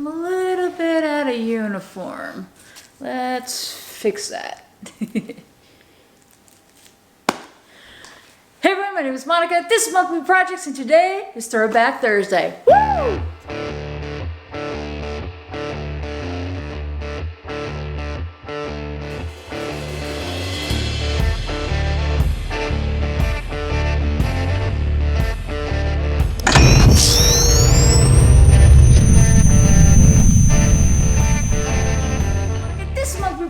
I'm a little bit out of uniform. Let's fix that. Hey everyone, my name is Monica. This is Monkaboo Projects, and today is Throwback Thursday. Woo!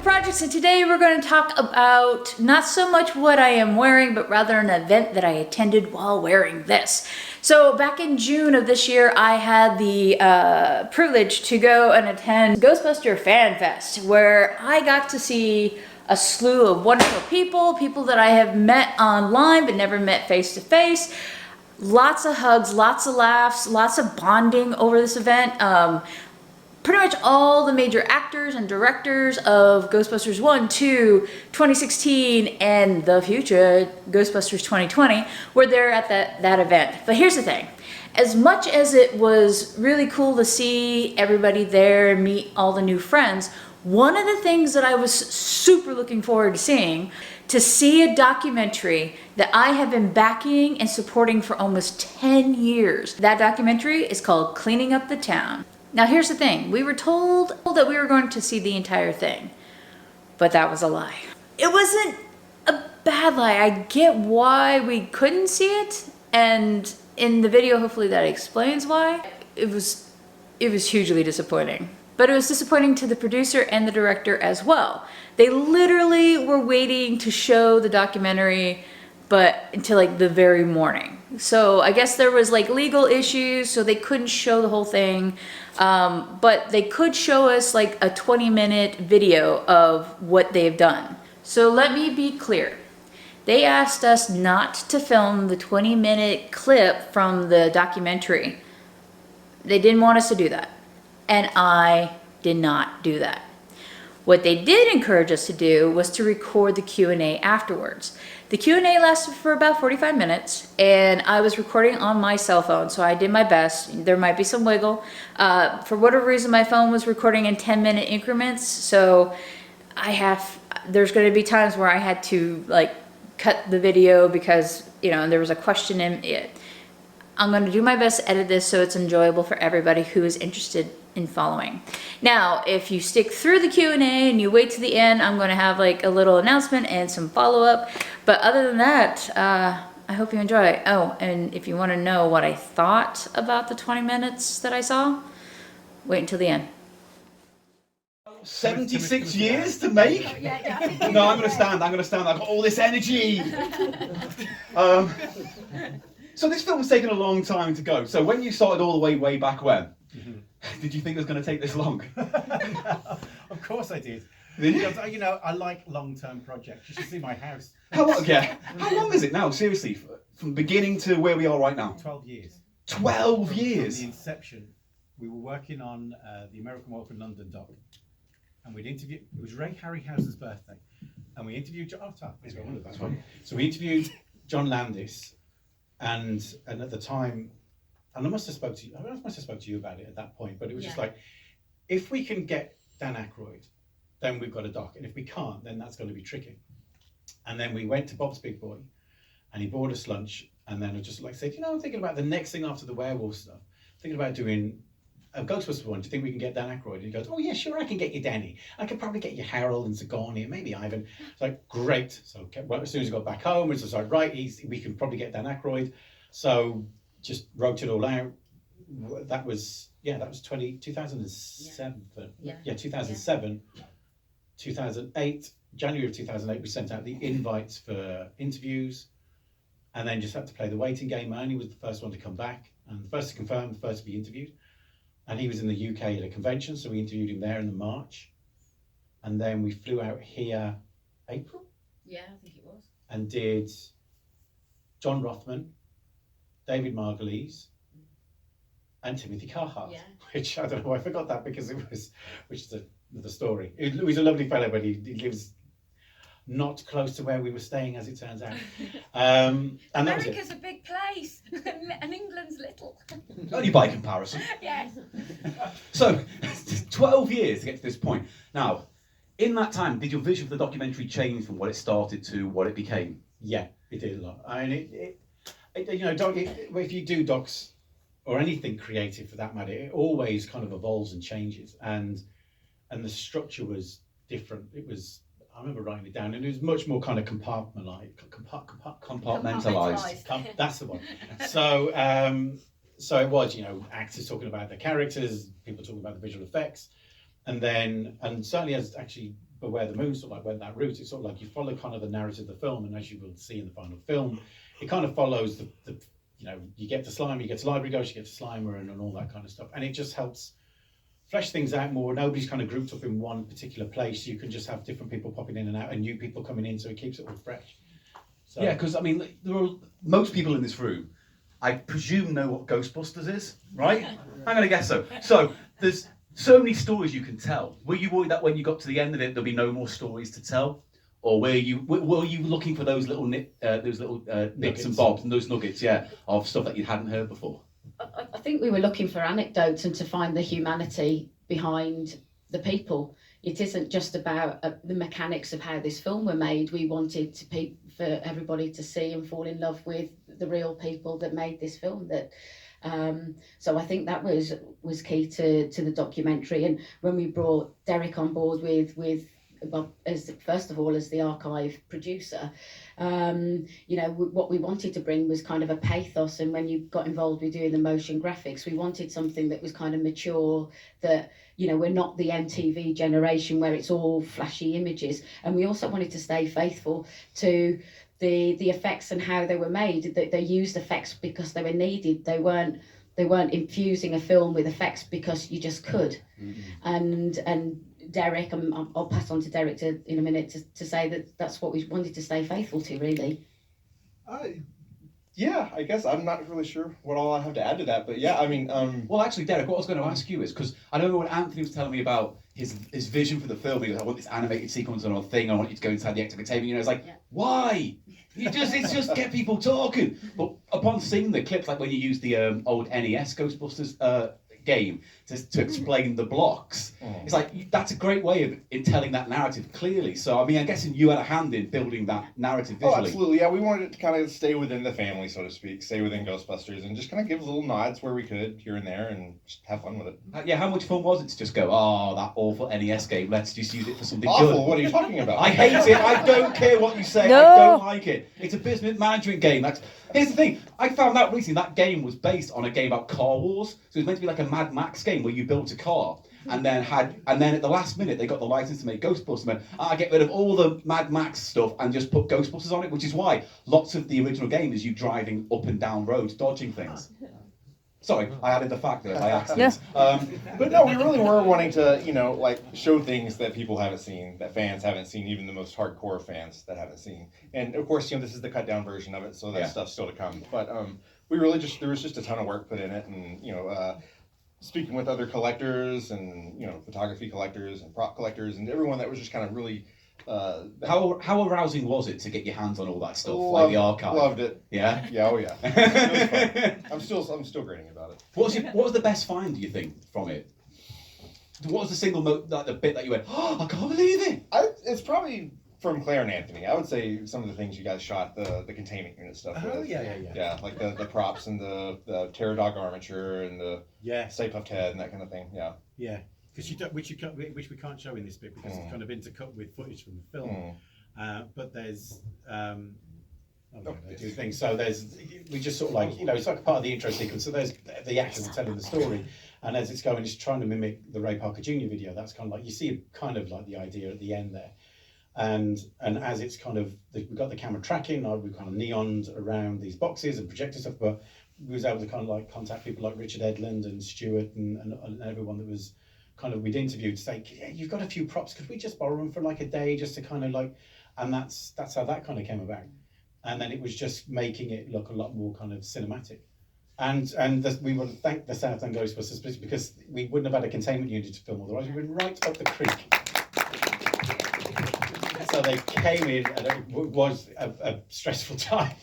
Projects, and today we're going to talk about not so much what I am wearing, but rather an event that I attended while wearing this. So back in June of this year, I had the privilege to go and attend Ghostbusters Fan Fest, where I got to see a slew of wonderful people that I have met online but never met face to face. Lots of hugs, lots of laughs, lots of bonding over this event. Pretty much all the major actors and directors of Ghostbusters 1, 2, 2016, and the future Ghostbusters 2020 were there at that event. But here's the thing. As much as it was really cool to see everybody there and meet all the new friends, one of the things that I was super looking forward to see a documentary that I have been backing and supporting for almost 10 years. That documentary is called Cleaning Up the Town. Now here's the thing, we were told that we were going to see the entire thing, but that was a lie. It wasn't a bad lie. I get why we couldn't see it, and in the video hopefully that explains why. It was hugely disappointing. But it was disappointing to the producer and the director as well. They literally were waiting to show the documentary but until like the very morning. So I guess there was like legal issues, so they couldn't show the whole thing. But they could show us like a 20-minute video of what they've done. So let me be clear. They asked us not to film the 20-minute clip from the documentary. They didn't want us to do that. And I did not do that. What they did encourage us to do was to record the Q&A afterwards. The Q&A lasted for about 45 minutes, and I was recording on my cell phone, so I did my best. There might be some wiggle. For whatever reason, my phone was recording in 10-minute increments, so there's going to be times where I had to like cut the video because, you know, there was a question in it. I'm going to do my best to edit this so it's enjoyable for everybody who is interested in following. Now, if you stick through the Q&A and you wait to the end, I'm going to have like a little announcement and some follow-up. But other than that, I hope you enjoy. Oh, and if you want to know what I thought about the 20 minutes that I saw, wait until the end. 76 years to make? No, I'm going to stand. I've got all this energy. So this film's taken a long time to go. So when you started all the way back when, did you think it was going to take this long? Of course I did. Because, you know, I like long-term projects. You should see my house. How long is it now, seriously, from beginning to where we are right now? 12 years. 12 years? From the inception, we were working on the American Wolf in London doc. And we'd interview, it was Ray Harryhausen's birthday. And we interviewed, So we interviewed John Landis. And at the time, and I must have spoke to you about it at that point, but it was just like, if we can get Dan Aykroyd, then we've got a doc, and if we can't, then that's going to be tricky. And then we went to Bob's Big Boy, and he bought us lunch, and then I just like said, you know, I'm thinking about the next thing after the werewolf stuff, thinking about doing a Ghostbusters one. Do you think we can get Dan Aykroyd? And he goes, oh yeah, sure, I can get you Danny. I could probably get you Harold and Sigourney and maybe Ivan. It's like, great. So as soon as I got back home, it was like, right, we can probably get Dan Aykroyd. So just wrote it all out. That was 2007. 2007. 2008, January of 2008, we sent out the invites for interviews, and then just had to play the waiting game. I only was the first one to come back, and the first to confirm, the first to be interviewed. And he was in the UK at a convention, so we interviewed him there in March. And then we flew out here April? Yeah, I think it was. And did John Rothman, David Margulies, and Timothy Carhart, which I don't know why I forgot that because which is another story. He's a lovely fellow, but he lives not close to where we were staying, as it turns out. And America's a big place, and England's little. Only by comparison. Yes. So, 12 years to get to this point. Now, in that time, did your vision for the documentary change from what it started to what it became? Yeah, it did a lot. I mean, if you do docs or anything creative for that matter, it always kind of evolves and changes. And the structure was different. It was, I remember writing it down, and it was much more kind of compartmentalized. That's the one. So it was, actors talking about their characters, people talking about the visual effects, and certainly as actually Beware the Moon sort of like went that route, it's sort of like you follow kind of the narrative of the film, and as you will see in the final film, it kind of follows the you get to Slime, you get to Library Ghost, you get to Slimer, and all that kind of stuff, and it just helps flesh things out more. Nobody's kind of grouped up in one particular place. You can just have different people popping in and out, and new people coming in, so it keeps it all fresh. So, yeah, because I mean, most people in this room, I presume, know what Ghostbusters is, right? I'm gonna guess so. So there's so many stories you can tell. Were you worried that when you got to the end of it, there'll be no more stories to tell, or were you looking for those little bits and bobs and those nuggets, yeah, of stuff that you hadn't heard before? I think we were looking for anecdotes and to find the humanity behind the people. It isn't just about the mechanics of how this film were made. We wanted for everybody to see and fall in love with the real people that made this film. So I think that was key to the documentary. And when we brought Derek on board with first of all as the archive producer, what we wanted to bring was kind of a pathos. And when you got involved with doing the motion graphics, we wanted something that was kind of mature, that we're not the MTV generation where it's all flashy images. And we also wanted to stay faithful to the effects and how they were made. They used effects because they were needed. They weren't infusing a film with effects because you just could. Mm-hmm. And Derek, I'll pass on to Derek in a minute to say that that's what we wanted to stay faithful to, really. Yeah, I guess I'm not really sure what all I have to add to that, but yeah, I mean, Well, actually, Derek, what I was going to ask you is, because I remember when Anthony was telling me about his vision for the film, he was like, I want this animated sequence on a thing, I want you to go inside the entertainment, it's like, why? It's just get people talking. But upon seeing the clips, like when you use the old NES Ghostbusters game to explain the blocks, it's like that's a great way in telling that narrative clearly. So I mean, I'm guessing you had a hand in building that narrative visually. Oh, absolutely. Yeah, we wanted it to kind of stay within the family, so to speak, stay within Ghostbusters, and just kind of give little nods where we could here and there, and just have fun with it. Yeah, how much fun was it to just go, that awful NES game, let's just use it for something Awful, good? what are you talking about? I hate it. I don't care what you say. No. I don't like it. It's a business management game. Here's the thing. I found out recently that game was based on a game about car wars. So it was meant to be like a Mad Max game where you built a car, and then at the last minute they got the license to make Ghostbusters. And went, get rid of all the Mad Max stuff and just put Ghostbusters on it, which is why lots of the original game is you driving up and down roads, dodging things. Sorry, I added the fact there by accident. But no, we really were wanting to, show things that people haven't seen, that fans haven't seen, even the most hardcore fans that haven't seen. And of course, this is the cut down version of it, so that stuff's still to come. But we really there was just a ton of work put in it, and speaking with other collectors and photography collectors and prop collectors and everyone that was just kind of really. How arousing was it to get your hands on all that stuff, like the archive? Loved it. Yeah. Yeah. Oh yeah. It was fun. I'm still grading about it. What was the best find, do you think, from it? What was the single the bit that you went, I can't believe it? It's probably from Claire and Anthony. I would say some of the things you guys shot, the containment unit stuff. Oh, yeah. Yeah, like the props and the Terror Dog armature and the Stay Puft Head and that kind of thing. Yeah. Yeah. Because which we can't show in this bit because it's kind of intercut with footage from the film. But there's two things. So we just sort of it's like a part of the intro sequence. So there's the actors telling the story, and as it's going, it's trying to mimic the Ray Parker Jr. video. That's kind of like you see kind of like the idea at the end there, and as it's kind of we've got the camera tracking, we've kind of neoned around these boxes and projector stuff, but we was able to kind of contact people like Richard Edlund and Stuart and everyone that was. Kind of we'd interviewed to say, you've got a few props, could we just borrow them for a day just to kind of and that's how that kind of came about. And then it was just making it look a lot more kind of cinematic. And we want to thank the South End Ghostbusters because we wouldn't have had a containment unit to film otherwise. We were right up the creek. So they came in, and it was a stressful time.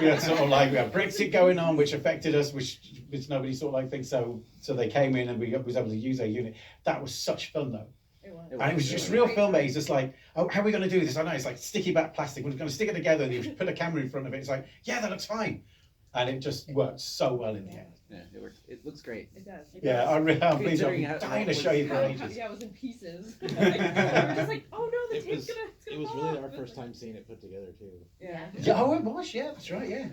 We had sort of like, we had Brexit going on, which affected us, which nobody sort of like thinks. So they came in, and we was able to use their unit. That was such fun though. And it was just real filmmaking. It's just like, oh, how are we going to do this? I know it's like sticky back plastic. We're going to stick it together, and you put a camera in front of it. It's like, yeah, that looks fine, and it just worked so well in the end. Yeah, it works. It looks great. It does. Yeah, I'm pleased. I'm Considering how- dying to show you for ages. Yeah, it was in pieces. We were just like, oh no, the It tape's was- gonna It was fall really off. our first time seeing it put together too. Yeah. Yeah, oh, it was. Yeah, that's right. Yeah.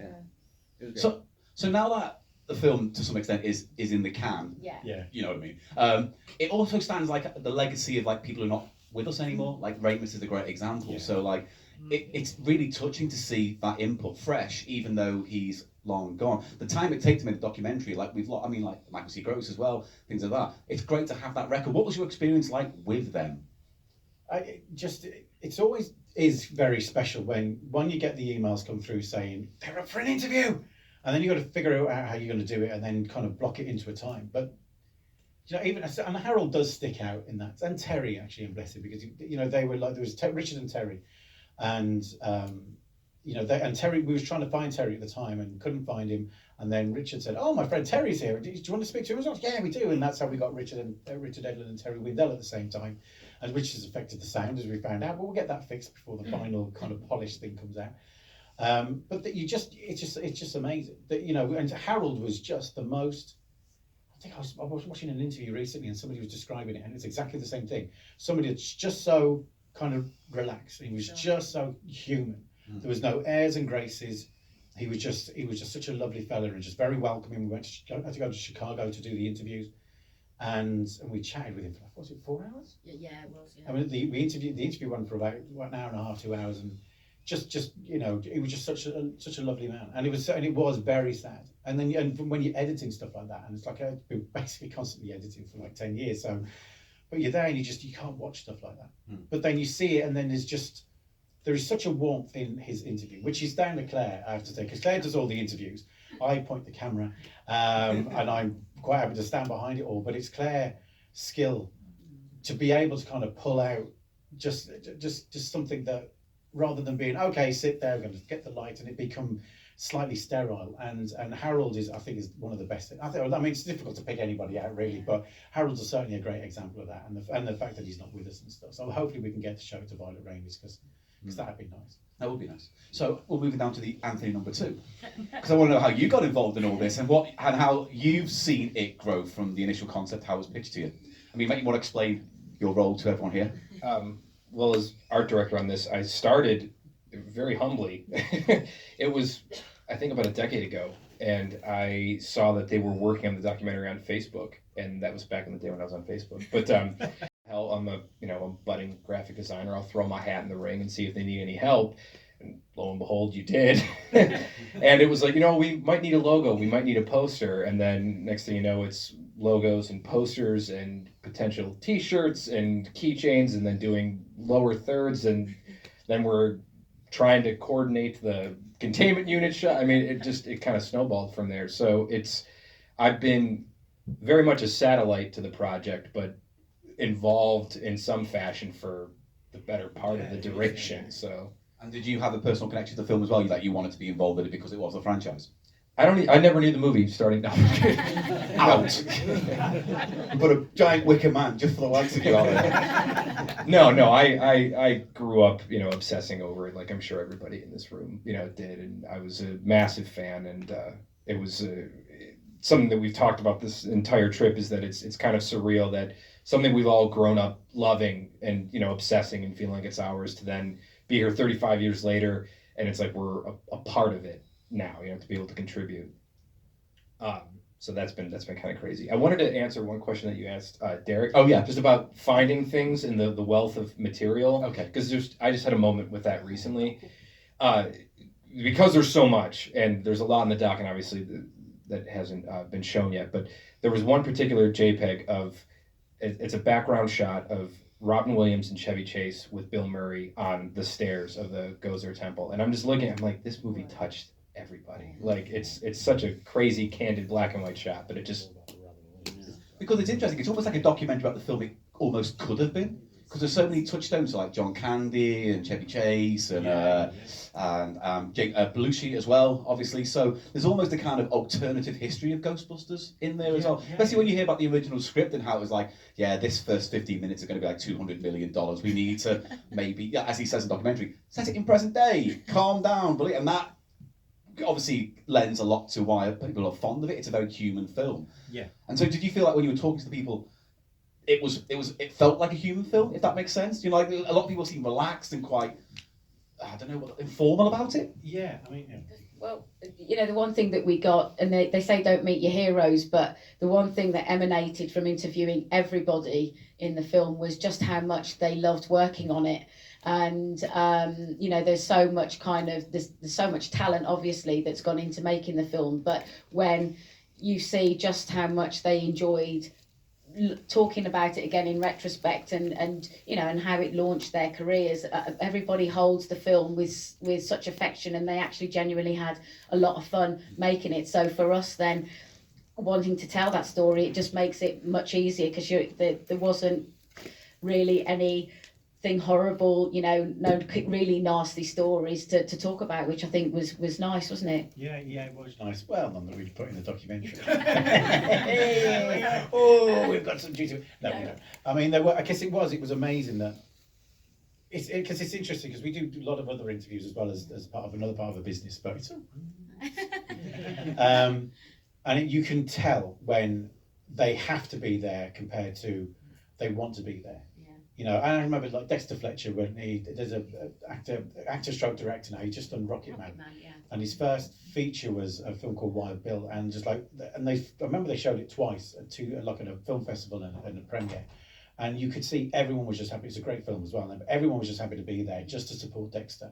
It was great. So now that the film, to some extent, is in the can, Yeah. Yeah. you know what I mean. It also stands like the legacy of like people who are not with us anymore. Like Ramus is a great example. Yeah. So like, it's really touching to see that input fresh, even though he's long gone. The time it takes to make a documentary, like I mean, like Michael C. Gross as well, things like that. It's great to have that record. What was your experience like with them? It's always is very special when you get the emails come through saying they're up for an interview, and then you got to figure out how you're going to do it, and then kind of block it into a time. But you know, and Harold does stick out in that, and Terry actually, and bless him, because you know they were like there was Richard and Terry, and you know, and Terry, we was trying to find Terry at the time and couldn't find him. And then Richard said, "Oh, my friend Terry's here. Do you want to speak to him?" I was like, "Yeah, we do." And that's how we got Richard Edlund and Terry Windell at the same time. And which has affected the sound, as we found out. But we'll get that fixed before the final kind of polished thing comes out. But that it's just amazing that, you know. And Harold was just the most. I think I was watching an interview recently, and somebody was describing it, and it's exactly the same thing. Somebody that's just so kind of relaxed. He was just so human. There was no airs and graces. He was just such a lovely fella and just very welcoming. We had to go to Chicago to do the interviews, and we chatted with him for, was it 4 hours? Yeah, it was. Yeah. I mean, the interview went for about an hour and a half, 2 hours, and just you know, he was just such a lovely man, and it was very sad. And then when you're editing stuff like that, and it's like I've been basically constantly editing for like 10 years, so but you're there and you can't watch stuff like that. But then you see it, and then there is such a warmth in his interview, which is down to Claire, I have to say, because Claire does all the interviews. I point the camera, and I'm quite happy to stand behind it all. But it's Claire's skill to be able to kind of pull out just something that, rather than being okay, sit there, we're going to get the light, and it become slightly sterile. And Harold is one of the best. I mean, it's difficult to pick anybody out really, but Harold's certainly a great example of that, and the fact that he's not with us and stuff. So hopefully we can get to show it to Violet Ramis because that'd be nice. That would be nice. So we're moving down to the Anthony number 2, because I want to know how you got involved in all this and how you've seen it grow from the initial concept, how it was pitched to you. I mean, maybe you want to explain your role to everyone here. Well, as art director on this, I started very humbly. It was, I think, about a decade ago, and I saw that they were working on the documentary on Facebook, and that was back in the day when I was on Facebook. But hell, I'm a budding graphic designer. I'll throw my hat in the ring and see if they need any help. And lo and behold, you did. And it was like, we might need a logo, we might need a poster, and then next thing you know, it's logos and posters and potential T-shirts and keychains, and then doing lower thirds, and then we're trying to coordinate the containment unit shot. I mean, it kind of snowballed from there. So I've been very much a satellite to the project, but involved in some fashion for the better part of the duration. So. And did you have a personal connection to the film as well? That you wanted to be involved in it because it was a franchise? I never knew the movie starting. No. Out. You put a giant wicker man just for the likes of you out there. No. I grew up, obsessing over it, like I'm sure everybody in this room, did, and I was a massive fan, and it was something that we've talked about this entire trip is that it's kind of surreal that something we've all grown up loving and obsessing and feeling like it's ours to then be here 35 years later, and it's like we're a part of it now, to be able to contribute. So that's been kind of crazy. I wanted to answer one question that you asked, Derek. Oh yeah, just about finding things in the wealth of material. Okay. Because I just had a moment with that recently, because there's so much, and there's a lot in the doc, and obviously that hasn't been shown yet. But there was one particular JPEG of it's a background shot of Robin Williams and Chevy Chase with Bill Murray on the stairs of the Gozer Temple, and I'm just looking. I'm like, this movie touched everybody. Like it's such a crazy, candid black and white shot, but it just because it's interesting. It's almost like a documentary about the film it almost could have been. because there's so many touchstones like John Candy and Chevy Chase and Belushi as well, obviously. So there's almost a kind of alternative history of Ghostbusters in there as well. Especially when you hear about the original script and how it was like, yeah, this first 15 minutes are going to be like $200 million. We need to maybe, as he says in the documentary, set it in present day, calm down, and that obviously lends a lot to why people are fond of it. It's a very human film. Yeah. And so did you feel like when you were talking to the people, it felt like a human film, if that makes sense? You know, like a lot of people seem relaxed and quite, I don't know, informal about it. Yeah, I mean, Well, you know, the one thing that we got, and they say don't meet your heroes, but the one thing that emanated from interviewing everybody in the film was just how much they loved working on it. And, you know, there's so much there's so much talent, obviously, that's gone into making the film. But when you see just how much they enjoyed talking about it again in retrospect and you know, and how it launched their careers, everybody holds the film with such affection, and they actually genuinely had a lot of fun making it. So for us then, wanting to tell that story, it just makes it much easier, because there wasn't really anything horrible, you know, no really nasty stories to talk about, which I think was nice, wasn't it? yeah, it was nice. Well, none that we'd put in the documentary. Oh, we've got some juicy. No, we don't. I mean, I guess it was amazing that because it's interesting, because we do a lot of other interviews as well as part of another part of a business, but it's and you can tell when they have to be there compared to they want to be there. You know, and I remember like Dexter Fletcher, when there's a actor stroke director now, he just done Rocket Man, and his first feature was a film called Wild Bill, and just like, and I remember they showed it twice at a film festival and a premiere, and you could see everyone was just happy. It's a great film as well, and everyone was just happy to be there just to support Dexter,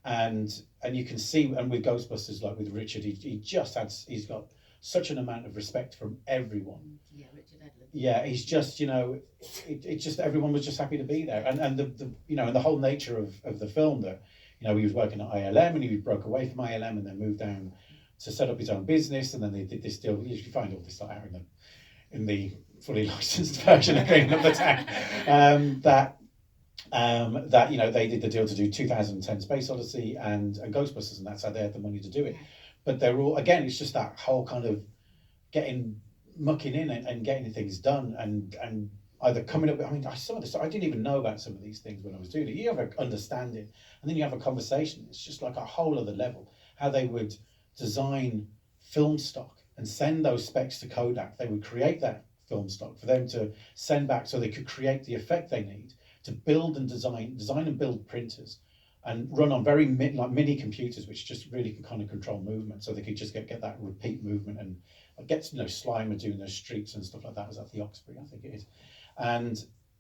and you can see, and with Ghostbusters, like with Richard, he's got such an amount of respect from everyone. Yeah, he's just, you know, it just, everyone was just happy to be there. And the you know, and the whole nature of the film, that, you know, he was working at ILM and he broke away from ILM and then moved down to set up his own business. And then they did this deal. You usually find all this stuff out in the fully licensed version of Cleaning Up the Tank. That, you know, they did the deal to do 2010 Space Odyssey and Ghostbusters, and that's how they had the money to do it. But they're all, again, it's just that whole kind of mucking in and getting things done and either coming up with, I mean, some of this, I didn't even know about some of these things when I was doing it. You have an understanding, and then you have a conversation. It's just like a whole other level. How they would design film stock and send those specs to Kodak. They would create that film stock for them to send back so they could create the effect they need to build and design and build printers and run on very mini computers, which just really can kind of control movement, so they could just get that repeat movement and get, you know, Slimer doing those streets and stuff like that. Was at the Oxbury, I think it is.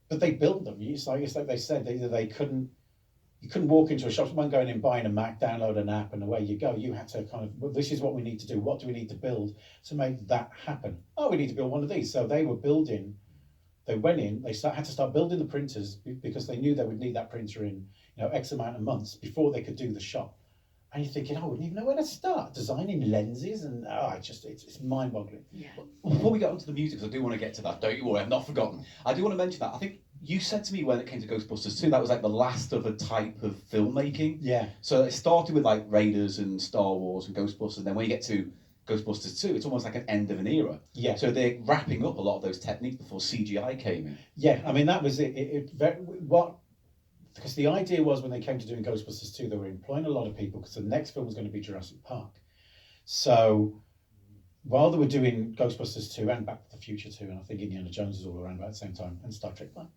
But they built them. It's like they said, you couldn't walk into a shop, someone going in, buying a Mac, download an app, and away you go. You had to kind of, well, this is what we need to do. What do we need to build to make that happen? Oh, we need to build one of these. So they were building. They went in. They had to start building the printers because they knew they would need that printer in, you know, X amount of months before they could do the shop. And you're thinking, I wouldn't even know where to start designing lenses, and it's mind-boggling. Yeah. Before we get onto the music, because I do want to get to that, don't you worry, I've not forgotten. I do want to mention that. I think you said to me when it came to Ghostbusters 2, that was like the last of a type of filmmaking. Yeah. So it started with like Raiders and Star Wars and Ghostbusters, and then when you get to Ghostbusters 2, it's almost like an end of an era. Yeah. So they're wrapping up a lot of those techniques before CGI came in. Yeah, I mean, that was it. Because the idea was, when they came to doing Ghostbusters 2, they were employing a lot of people because the next film was going to be Jurassic Park. So while they were doing Ghostbusters 2 and Back to the Future 2, and I think Indiana Jones was all around about the same time, and Star Trek 1,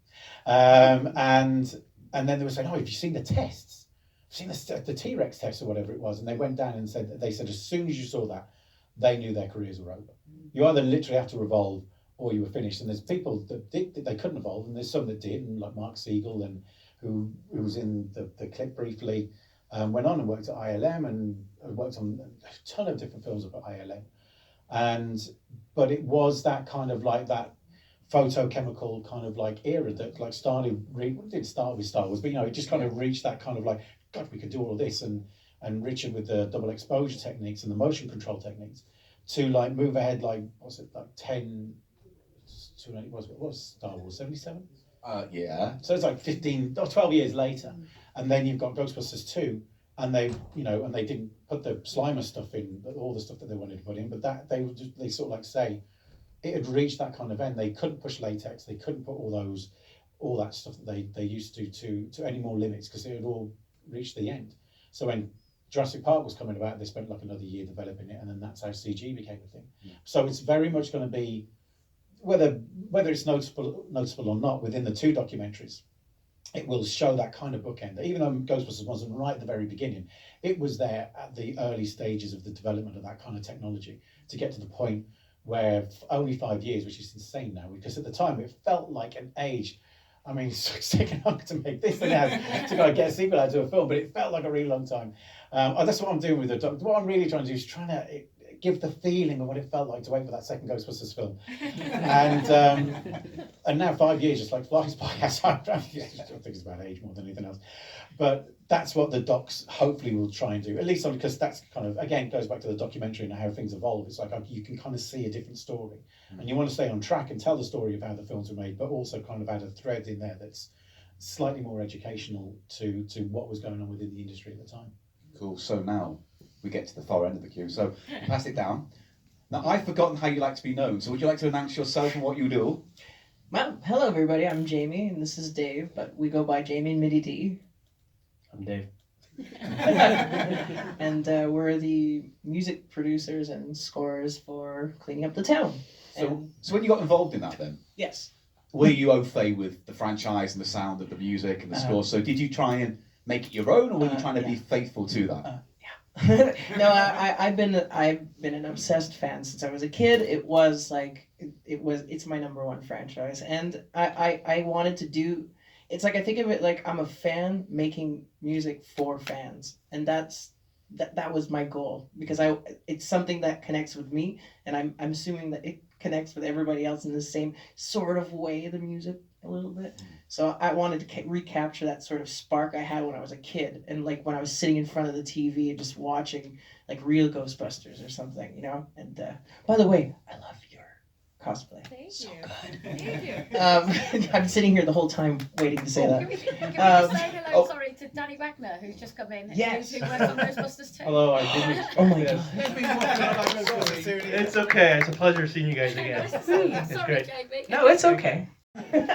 and then they were saying, oh, have you seen the tests? Have you seen the T-Rex tests or whatever it was? And they went down and said as soon as you saw that, they knew their careers were over. You either literally have to revolve or you were finished. And there's people that they couldn't evolve, and there's some that did, and like Mark Siegel, and who was in the clip briefly, went on and worked at ILM and worked on a ton of different films at ILM. But it was that kind of like that photochemical kind of like era that like didn't start with Star Wars, but, you know, it just kind of reached that kind of like, God, we could do all of this, and Richard with the double exposure techniques and the motion control techniques to like move ahead, like, what's it, like 10 to, what was Star Wars, 77? Yeah. So it's like 15 or 12 years later, and then you've got Ghostbusters 2, and they didn't put the Slimer stuff in, all the stuff that they wanted to put in, but that they sort of like say it had reached that kind of end. They couldn't push latex, they couldn't put all that stuff that they used to any more limits, because it had all reached the end. So when Jurassic Park was coming about, they spent like another year developing it, and then that's how CG became a thing. So it's very much going to be, whether it's noticeable or not, within the two documentaries, it will show that kind of bookend. Even though Ghostbusters wasn't right at the very beginning, it was there at the early stages of the development of that kind of technology to get to the point where only 5 years, which is insane now, because at the time it felt like an age. I mean, it's taken longer to make this than it has to go get a sequel out to a film, but it felt like a really long time. That's what I'm doing with the what I'm really trying to do is trying to give the feeling of what it felt like to wait for that second Ghostbusters film. And now 5 years just like flies by. I think it's about age more than anything else. But that's what the docs hopefully will try and do, at least because that's kind of, again, goes back to the documentary and how things evolve. It's like you can kind of see a different story. And you want to stay on track and tell the story of how the films were made, but also kind of add a thread in there that's slightly more educational to what was going on within the industry at the time. Cool. So now we get to the far end of the queue. So pass it down. Now, I've forgotten how you like to be known. So would you like to announce yourself and what you do? Well, hello everybody. I'm Jamie, and this is Dave, but we go by Jamie and Mitty D. I'm Dave. And we're the music producers and scorers for Cleaning Up the Town. So when you got involved in that then? Yes. Were you au fait with the franchise and the sound of the music and the score? So did you try and make it your own, or were you trying to be faithful to that? No, I've been an obsessed fan since I was a kid. It's my number one franchise, and I wanted to do. It's like I think of it like I'm a fan making music for fans, and that was my goal, because it's something that connects with me, and I'm assuming that it connects with everybody else in the same sort of way, the music a little bit. So I wanted to recapture that sort of spark I had when I was a kid, and like when I was sitting in front of the TV and just watching like real Ghostbusters or something, you know. And by the way, I love your cosplay. Thank so you. Good. Thank you. I'm sitting here the whole time waiting to say that. Can we just say hello, sorry, to Danny Wagner, who's just come in. Yes. Who works on Ghostbusters too. Hello, I didn't. Oh my god. It's okay. It's a pleasure seeing you guys again. Nice to see you. It's Sorry, great. Jamie. No, it's okay.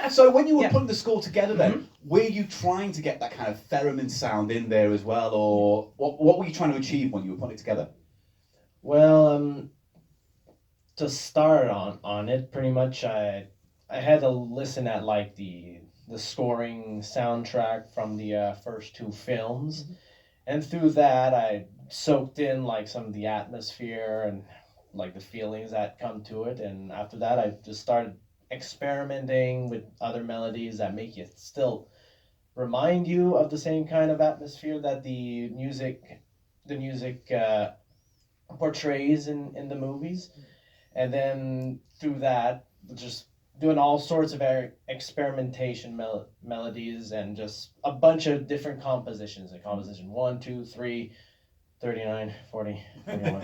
So when you were Yeah. putting the score together then, were you trying to get that kind of theremin sound in there as well, or what were you trying to achieve when you were putting it together? Well, to start on it, pretty much I had to listen at like the scoring soundtrack from the first two films, and through that I soaked in like some of the atmosphere and like the feelings that come to it, and after that I just started experimenting with other melodies that make you still remind you of the same kind of atmosphere that the music portrays in the movies. And then through that, just doing all sorts of experimentation melodies and just a bunch of different compositions, like composition 1, 2, 3, 39, 40, 41.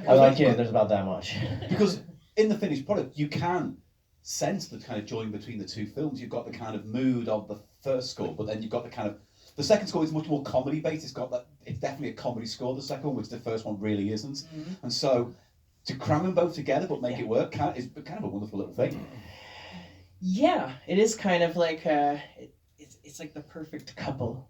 I'm not kidding, there's about that much. Because in the finished product, you can sense the kind of join between the two films. You've got the kind of mood of the first score, but then you've got the kind of, the second score is much more comedy based. It's got that, it's definitely a comedy score, the second one, which the first one really isn't. Mm-hmm. And so to cram them both together but make it work is kind of a wonderful little thing. Yeah, it is kind of like it's like the perfect couple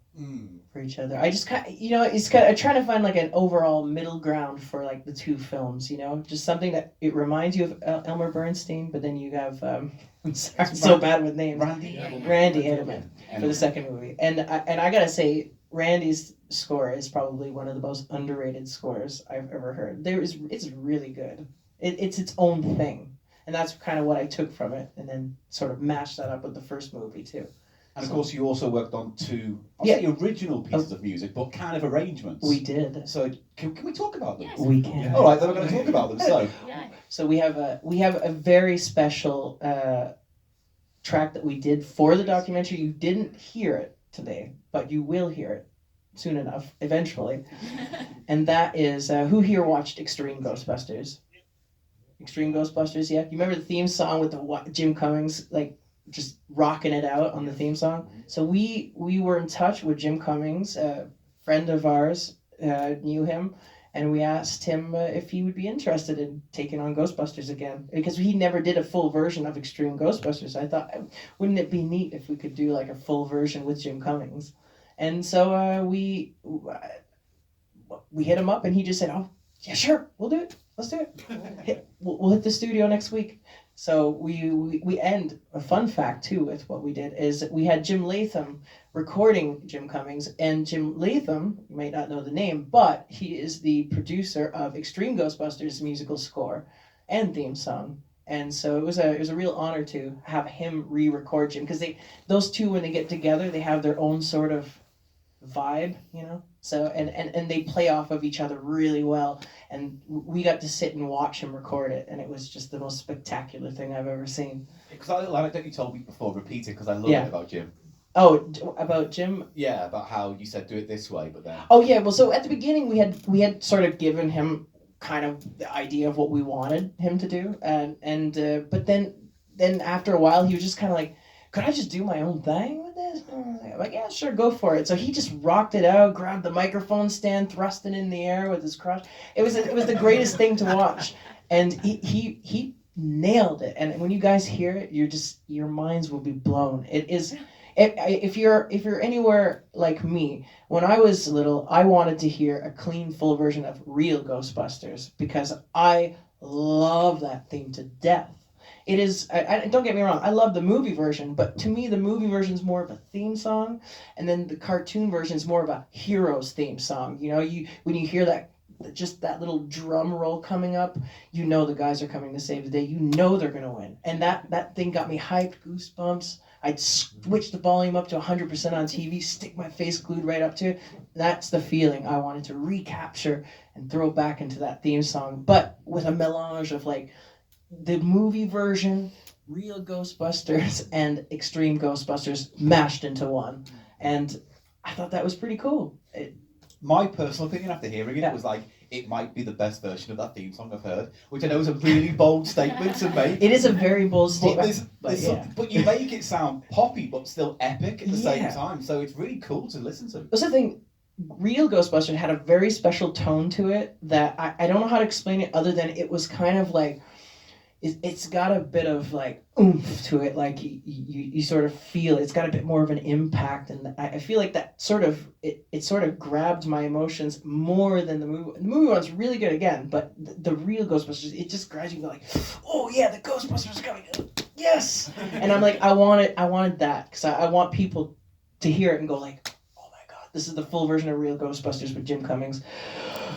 for each other. I just kind, I try to find like an overall middle ground for like the two films. You know, just something that it reminds you of Elmer Bernstein, but then you have I'm sorry, I'm so bad with names. Randy Edelman for the second movie, and I gotta say, Randy's score is probably one of the most underrated scores I've ever heard. It's really good. It's its own thing, and that's kind of what I took from it, and then sort of mashed that up with the first movie too. And of course, you also worked on two, I'll say original pieces of music, but kind of arrangements. We did. So can we talk about them? Yes. We can. Yeah. All right, then we're going to talk about them. So, So we have a very special track that we did for the documentary. You didn't hear it today, but you will hear it soon enough, eventually. And that is, who here watched Extreme Ghostbusters? Extreme Ghostbusters, yeah? You remember the theme song with the Jim Cummings, like, just rocking it out on the theme song. So we were in touch with Jim Cummings, a friend of ours, knew him, and we asked him if he would be interested in taking on Ghostbusters again, because he never did a full version of Extreme Ghostbusters. I thought, wouldn't it be neat if we could do like a full version with Jim Cummings? And so we hit him up, and he just said, "Oh, yeah, sure, we'll do it. Let's do it. We'll hit the studio next week." So we end, a fun fact too with what we did is we had Jim Latham recording Jim Cummings, and Jim Latham, you might not know the name, but he is the producer of Extreme Ghostbusters musical score and theme song. And so it was a real honor to have him re-record Jim, because those two, when they get together, they have their own sort of vibe, you know. So and they play off of each other really well, and we got to sit and watch him record it, and it was just the most spectacular thing I've ever seen. Because that little anecdote you told me before, repeat it, because I love Yeah. it about Jim. Oh, about Jim? Yeah, about how you said do it this way, but then. Oh yeah, well, so at the beginning we had sort of given him kind of the idea of what we wanted him to do, and but then after a while he was just kind of like, could I just do my own thing with this? I'm like, yeah, sure, go for it. So he just rocked it out, grabbed the microphone stand, thrust it in the air with his crotch. It was the greatest thing to watch, and he nailed it. And when you guys hear it, your minds will be blown. It is. If you're anywhere like me, when I was little, I wanted to hear a clean, full version of real Ghostbusters, because I love that theme to death. It is, I don't get me wrong, I love the movie version, but to me the movie version is more of a theme song, and then the cartoon version is more of a hero's theme song. You know, when you hear that, just that little drum roll coming up, you know the guys are coming to save the day. You know they're gonna win, and that thing got me hyped, goosebumps. I'd switch the volume up to 100% on TV, stick my face glued right up to it. That's the feeling I wanted to recapture and throw back into that theme song, but with a melange of like the movie version, real Ghostbusters, and Extreme Ghostbusters mashed into one. And I thought that was pretty cool. My personal opinion after hearing it was like, it might be the best version of that theme song I've heard, which I know is a really bold statement to make. It is a very bold statement. But you make it sound poppy, but still epic at the same time. So it's really cool to listen to. That's the thing. Real Ghostbusters had a very special tone to it that I don't know how to explain it other than it was kind of like, it's got a bit of like oomph to it, like you sort of feel it's got a bit more of an impact, and I feel like that sort of it sort of grabbed my emotions more than the movie. The movie one's really good again, but the real Ghostbusters, it just grabs you like, oh yeah, the Ghostbusters are coming, yes, and I'm like, I wanted that, because I want people to hear it and go like, oh my god, this is the full version of Real Ghostbusters with Jim Cummings.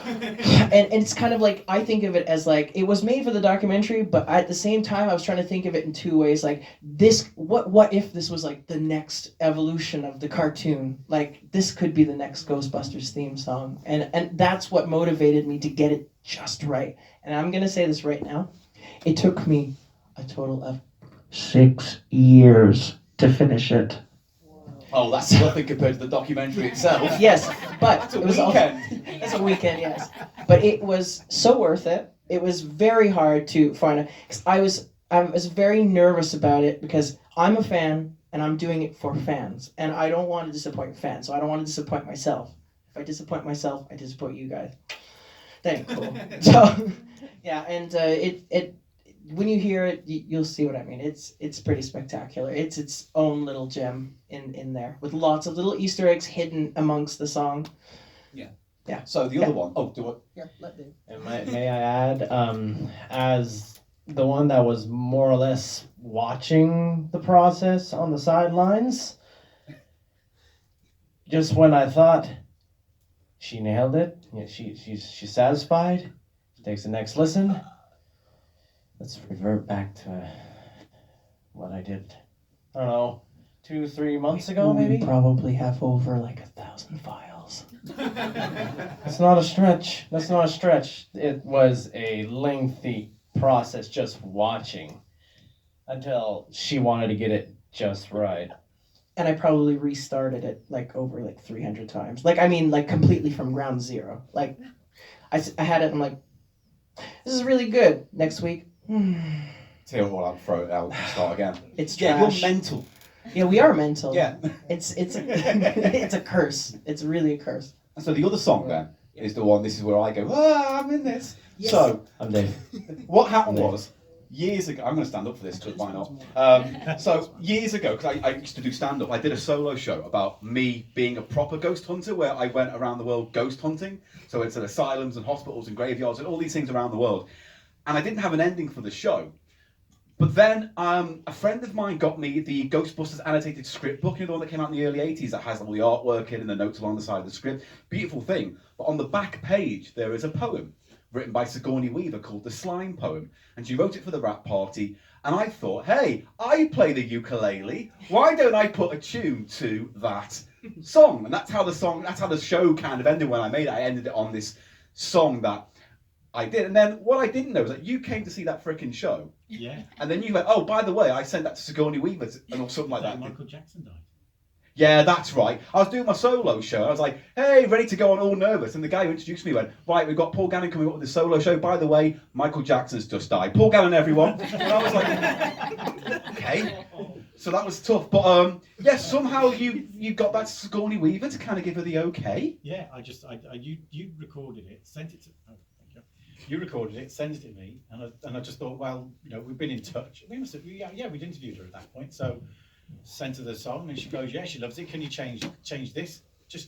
And it's kind of like, I think of it as like, it was made for the documentary, but at the same time I was trying to think of it in two ways, like this, what if this was like the next evolution of the cartoon, like this could be the next Ghostbusters theme song, and that's what motivated me to get it just right. And I'm gonna say this right now, it took me a total of 6 years to finish it. Oh, that's nothing compared to the documentary itself. Yes, but That's a it was weekend. It's a weekend, yes. But it was so worth it. It was very hard to find a. Cause I was very nervous about it, because I'm a fan and I'm doing it for fans, and I don't want to disappoint fans, so I don't want to disappoint myself. If I disappoint myself, I disappoint you guys. That ain't cool. So yeah, and it when you hear it, you'll see what I mean. It's pretty spectacular. It's its own little gem in there, with lots of little Easter eggs hidden amongst the song. Yeah. Yeah. So the other one, do it. Yeah, let me. And may I add, as the one that was more or less watching the process on the sidelines, just when I thought she nailed it, she's satisfied, she takes the next listen. Let's revert back to what I did, I don't know, 2-3 months ago, maybe? We probably have over like 1,000 files. That's not a stretch. That's not a stretch. It was a lengthy process just watching until she wanted to get it just right. And I probably restarted it like over like 300 times. Like, I mean, like completely from ground zero. Like, I had it, I'm like, this is really good. Next week, tear it all out, throw it out, and start again. It's Yeah, trash. you're mental. Yeah, we are mental. Yeah. It's it's a curse. It's really a curse. And so the other song then is the one. This is where I go. Ah, I'm in this. Yes. So I'm Dave. what happened was years ago. I'm going to stand up for this, but why not? So years ago, because I used to do stand up, I did a solo show about me being a proper ghost hunter, where I went around the world ghost hunting. So it's at asylums and hospitals and graveyards and all these things around the world. And I didn't have an ending for the show. But then a friend of mine got me the Ghostbusters annotated script book, you know, the one that came out in the early 80s that has all the artwork in and the notes along the side of the script. Beautiful thing. But on the back page, there is a poem written by Sigourney Weaver called The Slime Poem. And she wrote it for the rap party. And I thought, hey, I play the ukulele. Why don't I put a tune to that song? And that's how the show kind of ended when I made it. I ended it on this song that I did. And then what I didn't know was that you came to see that frickin' show. Yeah. And then you went, oh, by the way, I sent that to Sigourney Weaver or something like that. Michael Jackson died. Yeah, that's right. I was doing my solo show. I was like, hey, ready to go on, all nervous. And the guy who introduced me went, right, we've got Paul Gannon coming up with the solo show. By the way, Michael Jackson's just died. Paul Gannon, everyone. And I was like, okay. So that was tough. But yeah, somehow you got that Sigourney Weaver to kind of give her the okay. Yeah, you recorded it, sent it to. Oh, thank you. You recorded it, sent it to me, and I just thought, well, you know, we've been in touch. We must have, yeah, we'd interviewed her at that point, so sent her the song, and she goes, yeah, she loves it. Can you change this?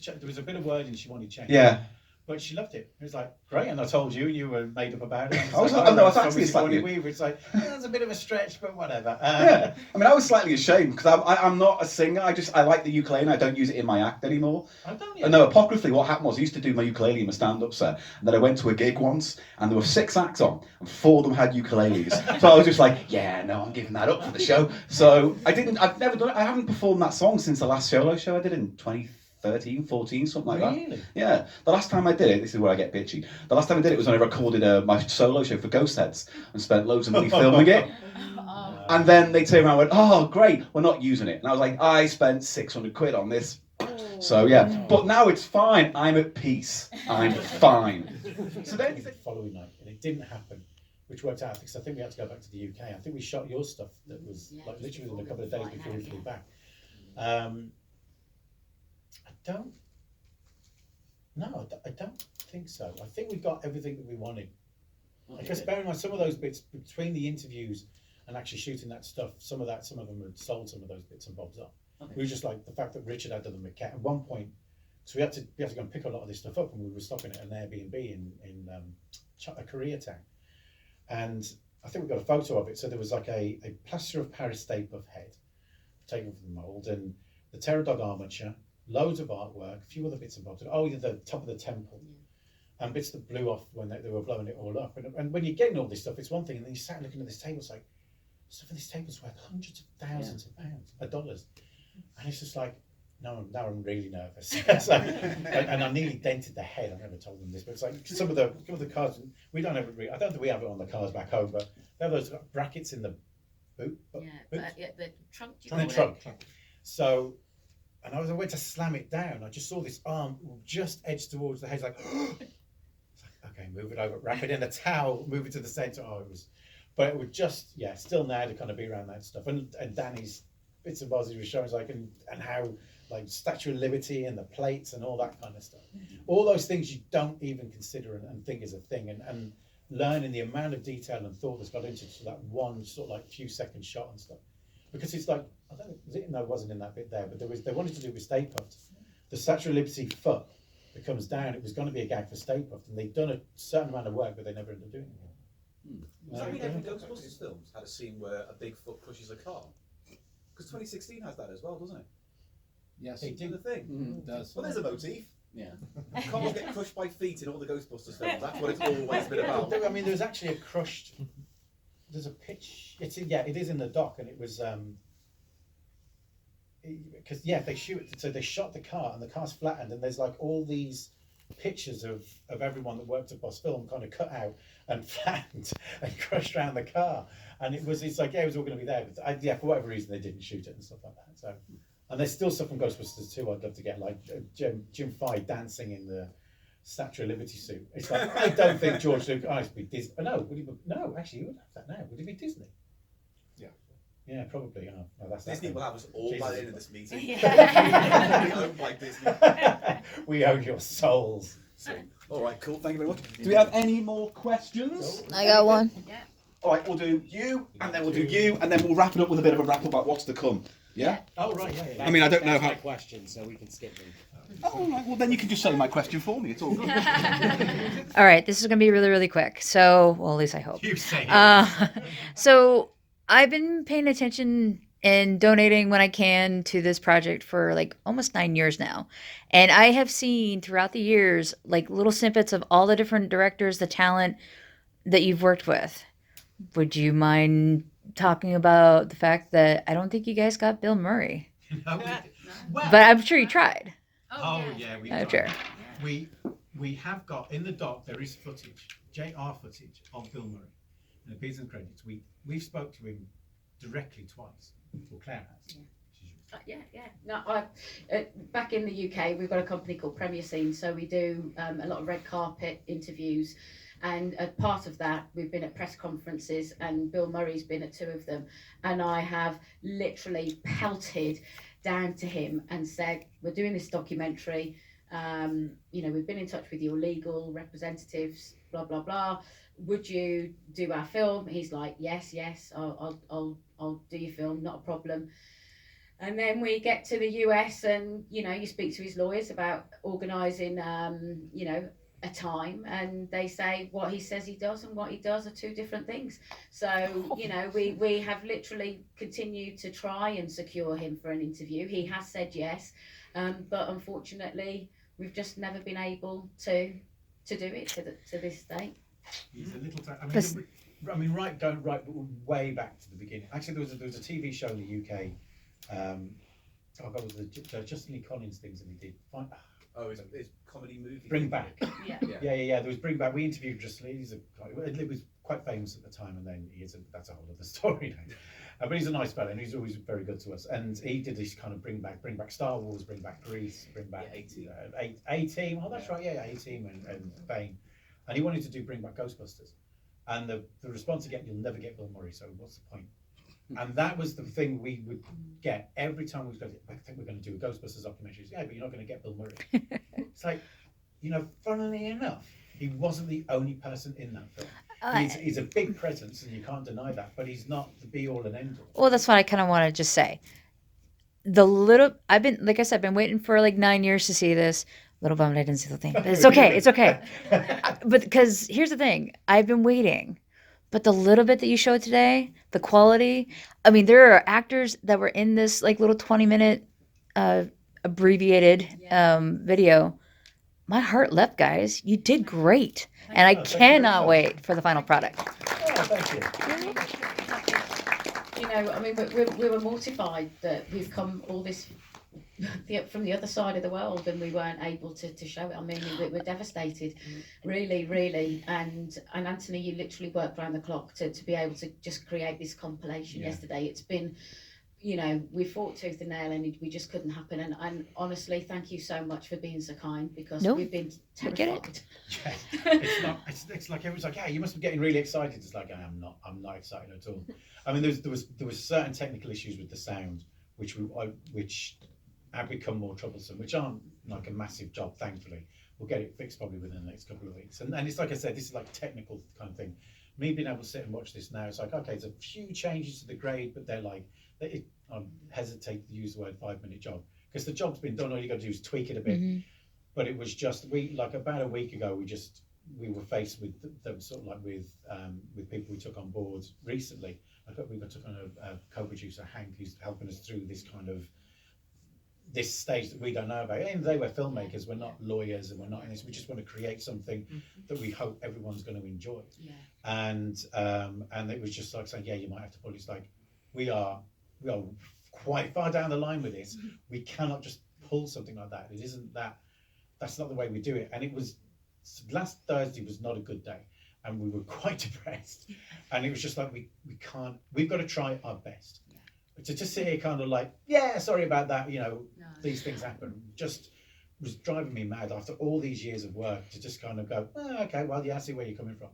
There was a bit of wording she wanted changed. Yeah. But she loved it. It was like, great, and I told you, and you were made up about it. I was actually Sigourney Weaver. It's like, that's a bit of a stretch, but whatever. Yeah, I mean, I was slightly ashamed because I'm not a singer. I like the ukulele. I don't use it in my act anymore. I don't. And no, apocryphally, what happened was I used to do my ukulele in my stand-up set, and then I went to a gig once, and there were 6 acts on, and 4 of them had ukuleles. So I was just like, yeah, no, I'm giving that up for the show. So I've never done it. I haven't performed that song since the last solo show I did in 2013, 14, something like that. Really? Yeah. The last time I did it, this is where I get bitchy. The last time I did it was when I recorded my solo show for Ghost Heads and spent loads of money filming it. And then they turned around and went, oh, great, we're not using it. And I was like, I spent 600 quid on this. So yeah, but now it's fine. I'm at peace. I'm fine. So then the following night, and it didn't happen, which worked out because I think we had to go back to the UK. I think we shot your stuff that was like literally within a couple of days before we flew back. I don't think so. I think we got everything that we wanted. I guess bearing in mind some of those bits between the interviews and actually shooting that stuff, some of them had sold some of those bits and bobs up. Okay. We were just like the fact that Richard had done the maquette at one point. So we had to go and pick a lot of this stuff up, and we were stopping at an Airbnb in Koreatown. And I think we got a photo of it. So there was like a plaster of Paris Stay Puft head taken from the mould, and the Terror Dog armature, loads of artwork, a few other bits and bobs. Oh, yeah, the top of the temple. And bits that blew off when they were blowing it all up. And when you're getting all this stuff, it's one thing, and then you sat looking at this table, it's like, stuff on this table's worth hundreds of thousands of pounds, dollars. And it's just like, now I'm really nervous. So, and I nearly dented the head. I never told them this, but it's like some of the cars, we don't have it. I don't think we have it on the cars back home, but they have those brackets in the boot. The trunk. In the trunk. So, and I went to slam it down. I just saw this arm just edge towards the head. It's like, okay, move it over, wrap it in a towel, move it to the centre. But it would just, still now to kind of be around that stuff. And Danny's bits and bobs he was showing us like, and how like Statue of Liberty and the plates and all that kind of stuff. All those things you don't even consider and think is a thing. And learning the amount of detail and thought that's got into that one sort of like few second shot and stuff. Because it's like, I don't think, no, it wasn't in that bit there, but they wanted to do with Stay Puft. The Statue of Liberty foot that comes down, it was going to be a gag for Stay Puft, and they'd done a certain amount of work, but they never ended up doing it. Does that mean every Ghostbusters films had a scene where a big foot crushes a car? Because 2016 has that as well, doesn't it? Yes. It did the thing. It does. Well, there's a motif. Yeah. Cars get crushed by feet in all the Ghostbusters films. That's what it's always been about. I mean, there's actually a crushed. There's a pitch. It is in the dock, and it was because they shoot it. So they shot the car, and the car's flattened, and there's like all these pictures of everyone that worked at Boss Film kind of cut out and flattened and crushed around the car, and it's like it was all going to be there, but for whatever reason they didn't shoot it and stuff like that. So, and there's still stuff from Ghostbusters 2 I'd love to get, like Jim Fye dancing in the Statue of Liberty suit. It's like I don't think George Lucas would be Disney. No, actually he would have that now. Would he be Disney? Yeah, probably. Oh, well, that's Disney will have us all by the end of this meeting. Yeah. We own by Disney. We own your souls. So, all right, cool. Thank you very much. Do we have any more questions? I got one. All right, we'll do you, and then we'll do you, and then we'll wrap it up with a bit of a wrap up about what's to come. Yeah? Oh, right, yeah. I mean, I don't know That's how. my question, so we can skip them. Oh, right, well, then you can just say my question for me. It's all good. All right, this is going to be really, really quick. So, well, at least I hope. You say it. So, I've been paying attention and donating when I can to this project for like almost 9 years now. And I have seen throughout the years, like little snippets of all the different directors, the talent that you've worked with. Would you mind talking about the fact that I don't think you guys got Bill Murray? No, well, But I'm sure you tried. oh yeah, we I'm tried. sure. We have got in the doc there is footage, JR footage of Bill Murray. And it appears in the credits. We've spoke to him directly twice. Or Claire has. Yeah. No, back in the UK, we've got a company called Premier Scene, so we do a lot of red carpet interviews. And as part of that, we've been at press conferences, and Bill Murray's been at 2 of them. And I have literally pelted down to him and said, "We're doing this documentary. We've been in touch with your legal representatives, blah blah blah. Would you do our film?" He's like, "Yes, I'll do your film, not a problem." And then we get to the US, and you speak to his lawyers about organising, a time, and they say what he says he does and what he does are 2 different things. So we have literally continued to try and secure him for an interview. He has said yes, but unfortunately we've just never been able to do it to this date. He's a little. Going right way back to the beginning. Actually, there was a TV show in the UK. Oh God, it was the Justin Lee Collins things that he did. Oh, it's comedy movie. Bring Back. Yeah. Yeah. There was Bring Back. We interviewed Justin Lee. It was quite famous at the time, and then that's a whole other story now. But he's a nice fella, and he's always very good to us. And he did this kind of Bring Back Star Wars, Bring Back Grease, Bring Back A-Team. Oh, that's right. Yeah, A-Team and Bane. And he wanted to do Bring Back Ghostbusters. And the response again, you'll never get Bill Murray, so what's the point? And that was the thing we would get every time we was going. I think we're going to do a Ghostbusters documentary. Yeah, but you're not going to get Bill Murray. It's like, funnily enough, he wasn't the only person in that film. He's a big presence, and you can't deny that. But he's not the be all and end all. Well, that's what I kind of want to just say. I've been, like I said, I've been waiting for like 9 years to see this. Little bummed I didn't see the thing, but it's okay. It's okay. But because here's the thing, I've been waiting. But the little bit that you showed today, the quality, I mean, there are actors that were in this like little 20-minute abbreviated video. My heart leapt, guys. You did great. And I cannot wait for the final product. Oh, thank you. We were mortified that we've come all this from the other side of the world and we weren't able to show it. I mean, we were devastated, really. And Anthony, you literally worked around the clock to be able to just create this compilation yesterday. It's been, we fought tooth and nail and we just couldn't happen. And honestly, thank you so much for being so kind because we've been terrified. It's like everyone's like, yeah, you must be getting really excited. It's like, I'm not excited at all. I mean, there was certain technical issues with the sound, which have become more troublesome, which aren't like a massive job, thankfully. We'll get it fixed probably within the next couple of weeks. And it's like I said, this is like a technical kind of thing. Me being able to sit and watch this now, it's like, okay, there's a few changes to the grade, but they're like, I hesitate to use the word 5-minute job, because the job's been done, all you got to do is tweak it a bit. Mm-hmm. But it was just, about a week ago, we were faced with them sort of like with people we took on board recently. We took on a co-producer, Hank, who's helping us through this kind of this stage that we don't know about. And they were filmmakers, we're not lawyers, and we're not in this. We just want to create something that we hope everyone's going to enjoy. Yeah. And it was just like saying, yeah, you might have to pull. It's like we are quite far down the line with this. We cannot just pull something like that. It isn't that. That's not the way we do it. And it was last Thursday was not a good day, and we were quite depressed. And it was just like we can't. We've got to try our best. To just sit here kind of like, yeah, sorry about that, these things happen, just was driving me mad after all these years of work to just kind of go, okay, well, yeah, I see where you're coming from.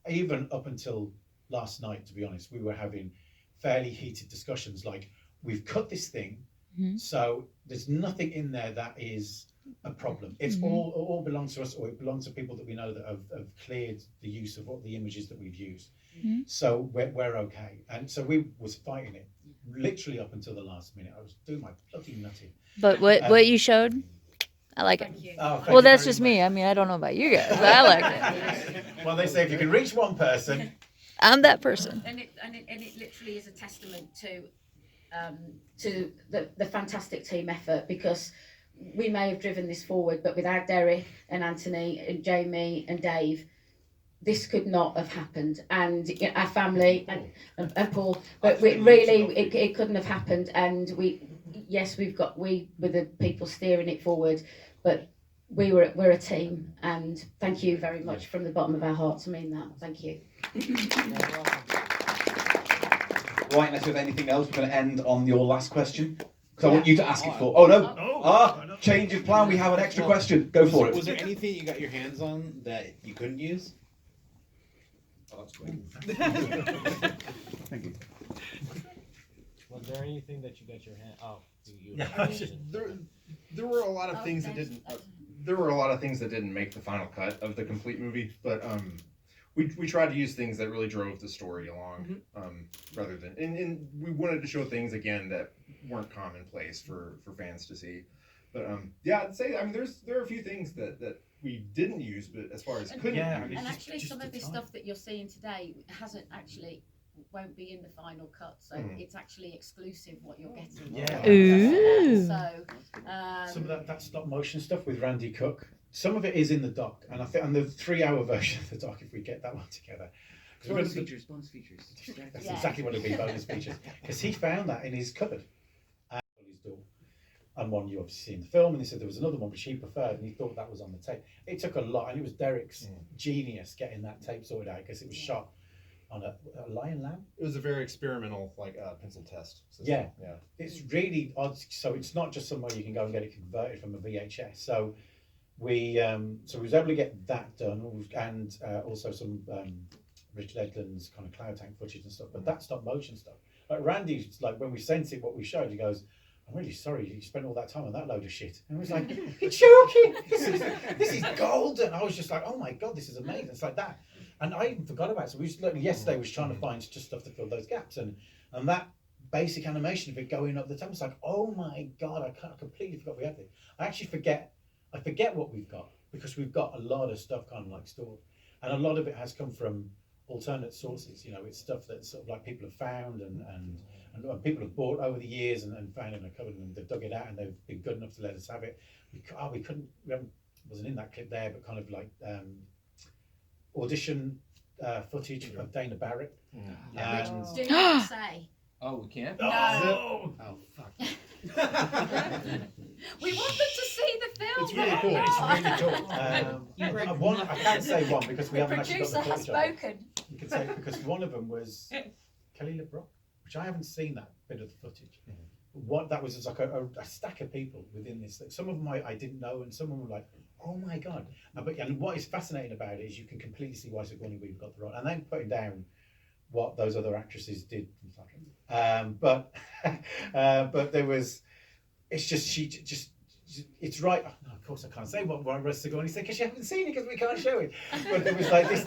Even up until last night, to be honest, we were having fairly heated discussions like, we've cut this thing, so there's nothing in there that is a problem. It's all belongs to us, or it belongs to people that we know that have cleared the use of what the images that we've used. So we're okay. And so we was fighting it literally up until the last minute. I was doing my bloody nutty. But what you showed, I like it. Well, that's just me. I mean, I don't know about you guys, but I like it. Well, they say if you can reach one person, I'm that person. And it literally is a testament to the fantastic team effort, because we may have driven this forward, but without Derek and Anthony and Jamie and Dave, this could not have happened. And our family and Paul, but it couldn't have happened. And we were the people steering it forward, but we're a team. And thank you very much from the bottom of our hearts. I mean that. Thank you. Right, let's with anything else. We're going to end on your last question. Because I want you to ask it for. Oh no! Change of plan. We have an extra question. Go for it. Was there anything you got your hands on that you couldn't use? Oh, that's great. Thank you. Was there anything that you got your hand? Oh, there were a lot of things that didn't. There were a lot of things that didn't make the final cut of the complete movie, but we tried to use things that really drove the story along, rather than and we wanted to show things again that weren't commonplace for fans to see. But yeah, I'd say there are a few things that we didn't use, but as far as couldn't use. And actually, some of this stuff that you're seeing today won't be in the final cut, so it's actually exclusive what you're getting. Yeah. Ooh. So some of that stop motion stuff with Randy Cook. Some of it is in the doc, and I think the 3-hour version of the doc, if we get that one together. Bonus features. That's exactly what it'd be, bonus features. Because he found that in his cupboard at his door. And one you obviously see in the film, and he said there was another one which he preferred, and he thought that was on the tape. It took a lot, and it was Derek's genius getting that tape sorted out, because it was shot on a lion lamb. It was a very experimental, pencil test system. Yeah. It's really odd. So it's not just somewhere you can go and get it converted from a VHS. So we was able to get that done, and also some Richard Edlund's kind of cloud tank footage and stuff. But that stop motion stuff, like Randy's, like when we sent it, what we showed, he goes, "I'm really sorry you spent all that time on that load of shit." And I was like, "You're joking! This is golden!" I was just like, "Oh my god, this is amazing!" It's like that, and I even forgot about it. So we just yesterday was trying to find just stuff to fill those gaps, and that basic animation of it going up the top. It's like, oh my god, I completely forgot we had it. I forget what we've got, because we've got a lot of stuff kind of like stored, and a lot of it has come from alternate sources. It's stuff that sort of like people have found and people have bought over the years and found it in a cupboard, and they've dug it out and they've been good enough to let us have it. Wasn't in that clip there, but kind of like audition footage of Dana Barrett. Which do not say. Oh, we can't? Oh fuck. We want them to see the film. It's really cool. It's really cool. I can't say one because we haven't actually got the footage of it. You can say because one of them was Kelly LeBrock, which I haven't seen that bit of the footage. What that was like a stack of people within this. Some of them I didn't know, and some of them were like, "Oh my god!" And what is fascinating about it is you can completely see why Sigourney Weaver got the role, and then putting down what those other actresses did from Star Trek. But there was. It's just it's right. Oh, no, of course I can't say what Sigourney said because you haven't seen it because we can't show it. But it was like this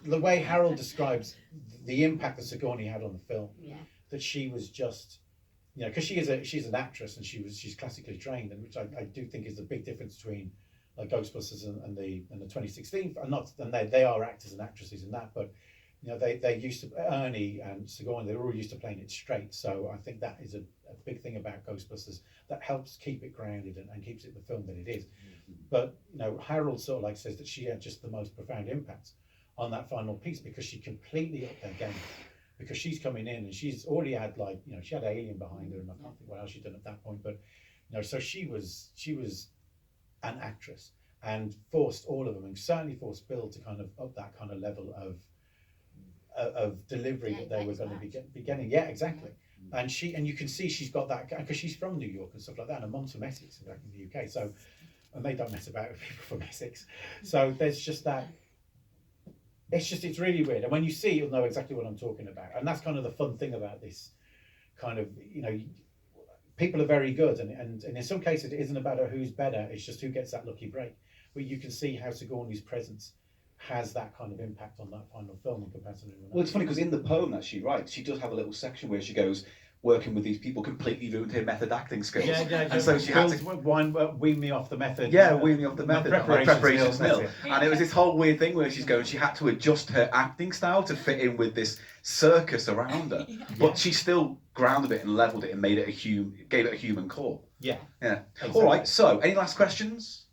the way Harold describes the impact that Sigourney had on the film. Yeah. That she was just, because she's an actress and she's classically trained, and which I do think is the big difference between like Ghostbusters and the 2016. And they are actors and actresses in that, but they used to, Ernie and Sigourney, they were all used to playing it straight. So I think that is a big thing about Ghostbusters that helps keep it grounded and keeps it the film that it is. But Harold sort of like says that she had just the most profound impact on that final piece because she completely upped her game. Because she's coming in and she's already had she had Alien behind her, and I can't think what else she'd done at that point. But so she was an actress and forced all of them, and certainly forced Bill to kind of up that kind of level of delivery that they were going to be getting. Yeah, exactly. And you can see she's got that because she's from New York and stuff like that. And her mum's from Essex back in the UK. So, and they don't mess about with people from Essex. So there's just that it's really weird. And when you see it, you'll know exactly what I'm talking about. And that's kind of the fun thing about this kind of, people are very good. And in some cases, it isn't about who's better. It's just who gets that lucky break. But you can see how Sigourney's presence has that kind of impact on that final film in comparison to anyone else. Well, it's funny because in the poem that she writes, she does have a little section where she goes, working with these people completely ruined her method acting skills. Yeah. And so she had to wean me off the method. Yeah, wean me off the method. My preparation's nil. nil. And it was this whole weird thing where she's going, she had to adjust her acting style to fit in with this circus around her. But she still grounded it and leveled it and made it gave it a human core. Yeah. Exactly. All right, so any last questions?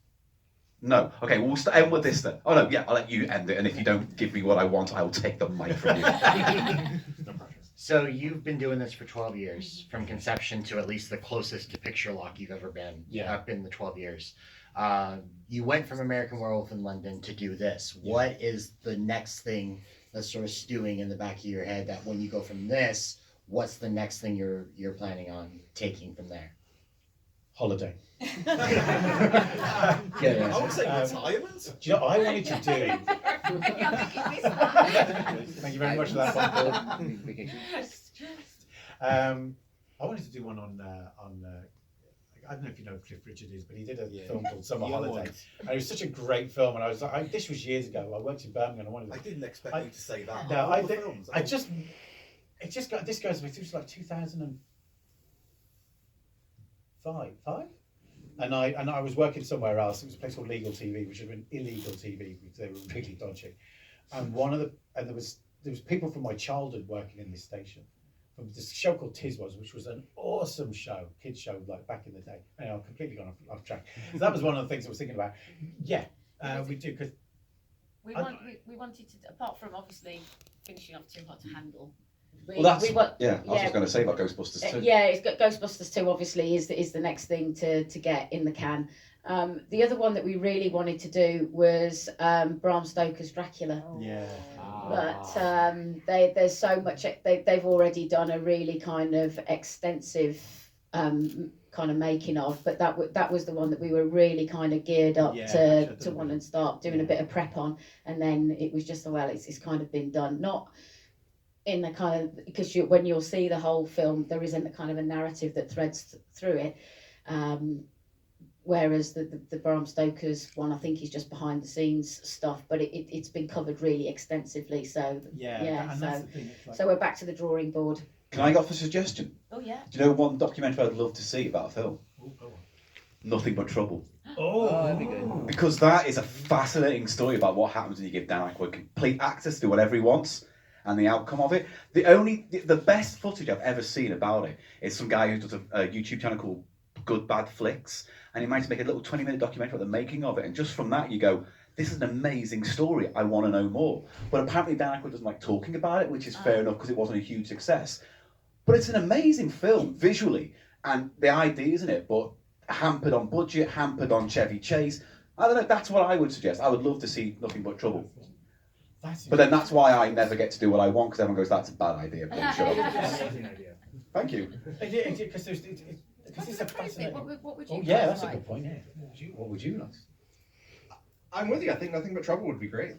No. Okay, we'll end with this then. Oh no, yeah, I'll let you end it, and if you don't give me what I want, I'll take the mic from you. So you've been doing this for 12 years, from conception to at least the closest to picture lock you've ever been. Yeah. Up in the 12 years. You went from American Werewolf in London to do this. Yeah. What is the next thing that's sort of stewing in the back of your head that when you go from this, what's the next thing you're planning on taking from there? Holiday. I would say retirement. Do you know what I wanted to do? Thank you very much for that, Paul. I wanted to do one on I don't know if you know who Cliff Richard is, but he did a film called Summer Holiday. And it was such a great film, and I was like, this was years ago. I worked in Birmingham. I didn't expect you to say that. No, this goes with, it was like 2005. And I was working somewhere else. It was a place called Legal TV, which had been illegal TV because they were really dodgy. And there was people from my childhood working in this station. From this show called Tiswas, which was an awesome show, kids show, like back in the day. Anyway, I've completely gone off track. So that was one of the things I was thinking about. Yeah, we do, because we wanted to, apart from obviously finishing off Too Hot to Handle. I was just going to say about Ghostbusters 2. Yeah, it's got Ghostbusters 2 obviously is the next thing to get in the can. The other one that we really wanted to do was Bram Stoker's Dracula. Yeah. But there's so much, they've already done a really kind of extensive kind of making of, but that was the one that we were really kind of geared up to want and start doing a bit of prep on, and then it was just, it's kind of been done. Not in the kind of, because when you'll see the whole film, there isn't a kind of a narrative that threads through it. Whereas the Bram Stoker's one, I think, is just behind the scenes stuff, but it's been covered really extensively. So so we're back to the drawing board. Can I offer a suggestion? Oh yeah. Do you know one documentary I'd love to see about a film? Nothing But Trouble. That'd be good. Because that is a fascinating story about what happens when you give Dan Aykroyd complete access to do whatever he wants and the outcome of it. The best footage I've ever seen about it is some guy who does a YouTube channel called Good Bad Flicks, and he managed to make a little 20-minute documentary about the making of it, and just from that you go, this is an amazing story, I want to know more. But apparently Dan Aykroyd doesn't like talking about it, which is fair enough because it wasn't a huge success. But it's an amazing film visually, and the ideas in it, but hampered on budget, hampered on Chevy Chase. I don't know, that's what I would suggest. I would love to see Nothing But Trouble. But then that's why I never get to do what I want, because everyone goes, that's a bad idea. Thank you. Because it's a fascinating. What would you That's a good point. Yeah. What would you like? I'm with you. I think Nothing But Trouble would be great.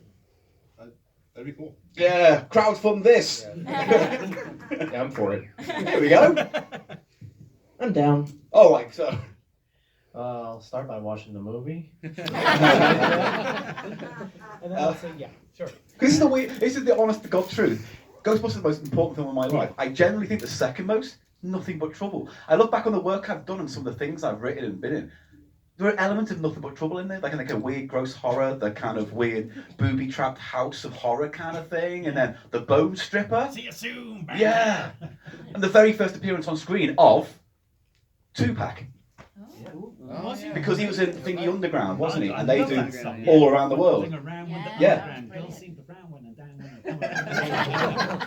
That'd be cool. Yeah, crowdfund this. Yeah, I'm for it. Here we go. I'm down. All right, so. I'll start by watching the movie. And then I'll say, yeah, sure. This is the honest to God truth. Ghostbusters is the most important film in my life. I generally think the second most, Nothing But Trouble. I look back on the work I've done and some of the things I've written and been in. There are elements of Nothing But Trouble in there, like a weird gross horror, the kind of weird booby-trapped house of horror kind of thing, and then the bone stripper. See you soon, man. Yeah. And the very first appearance on screen of Tupac. Because he was in Thingy Underground, wasn't he? And they do all around the world. Yeah.